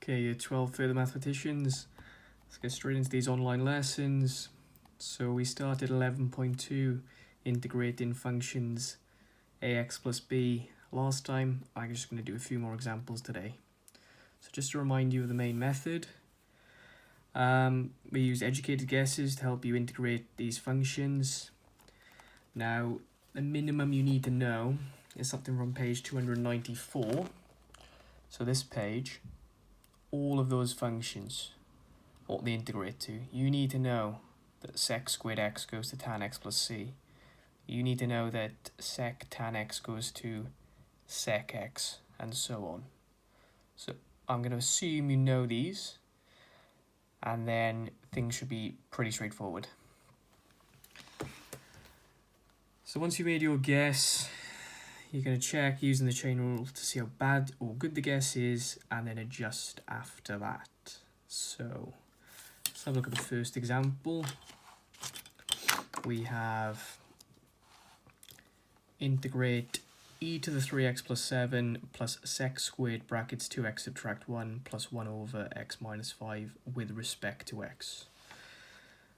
Okay, year 12 further mathematicians. Let's get straight into these online lessons. So we started 11.2, integrating functions ax plus b last time. I'm just going to do a few more examples today. So just to remind you of the main method, we use educated guesses to help you integrate these functions. Now, the minimum you need to know is something from page 294. So this page, all of those functions, what they integrate to. You need to know that sec squared x goes to tan x plus c. You need to know that sec tan x goes to sec x, and so on. So I'm going to assume you know these, and then things should be pretty straightforward. So once you made your guess, you're going to check using the chain rule to see how bad or good the guess is, and then adjust after that. So let's have a look at the first example. We have integrate e to the 3x plus 7 plus sec squared brackets 2x subtract 1 plus 1 over x minus 5 with respect to x.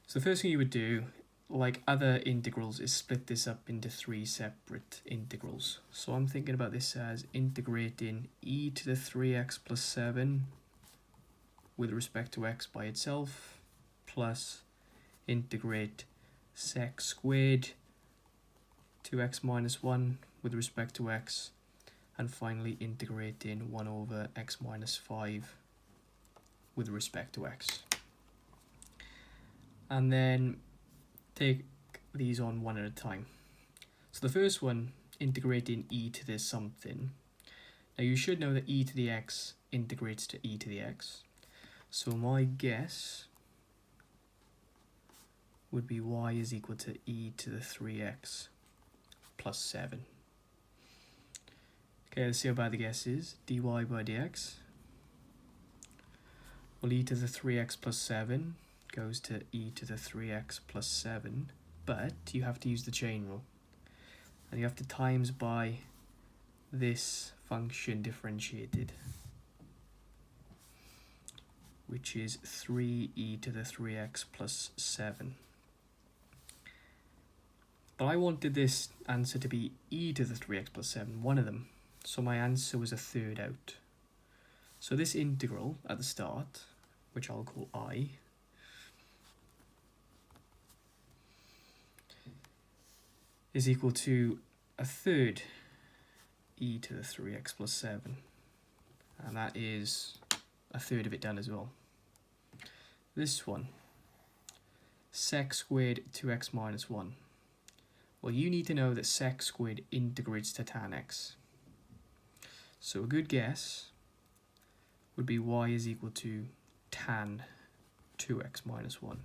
So the first thing you would do, like other integrals, is split this up into three separate integrals. So I'm thinking about this as integrating e to the 3x plus 7 with respect to x by itself, plus integrate sec squared 2x minus 1 with respect to x, and finally integrating 1 over x minus 5 with respect to x. And then take these on one at a time. So the first one, integrating e to this something. Now you should know that e to the x integrates to e to the x. So my guess would be y is equal to e to the 3x plus 7. Okay, let's see how bad the guess is. dy by dx. Well, e to the 3x plus 7 goes to e to the 3x plus 7, but you have to use the chain rule. And you have to times by this function differentiated, which is 3e to the 3x plus 7. But I wanted this answer to be e to the 3x plus 7, one of them. So my answer was a third out. So this integral at the start, which I'll call I, is equal to a third e to the 3x plus 7. And that is a third of it done as well. This one, sec squared 2x minus 1. Well, you need to know that sec squared integrates to tan x. So a good guess would be y is equal to tan 2x minus 1.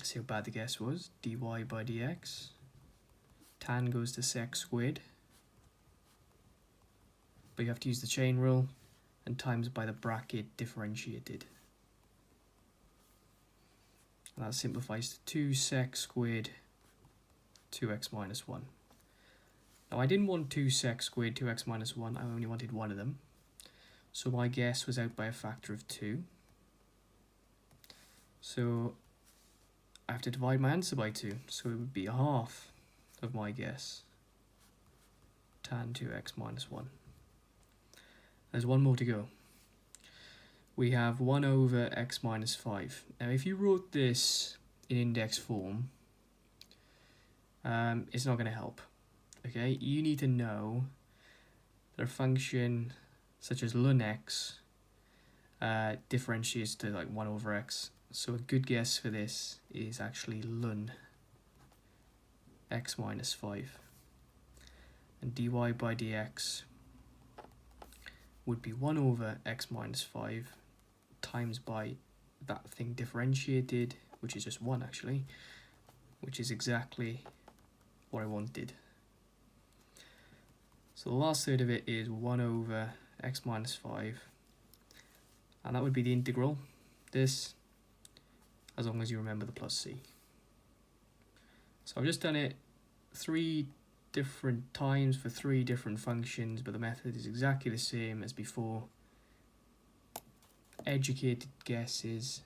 See how bad the guess was. dy by dx. Tan goes to sec squared, but you have to use the chain rule, and times by the bracket differentiated. And that simplifies to 2 sec squared 2x minus 1. Now I didn't want 2 sec squared 2x minus 1, I only wanted one of them. So my guess was out by a factor of 2. So I have to divide my answer by 2, so it would be a half of my guess, tan 2x minus 1. There's one more to go. We have 1 over x minus 5. Now if you wrote this in index form, it's not going to help. Okay, you need to know that a function such as ln x differentiates to like 1 over x. So a good guess for this is actually ln x minus 5. And dy by dx would be 1 over x minus 5 times by that thing differentiated, which is just 1 actually, which is exactly what I wanted. So the last third of it is 1 over x minus 5, and that would be the integral, this, as long as you remember the plus c. So I've just done it 3 different times for 3 different functions, but the method is exactly the same as before. Educated guesses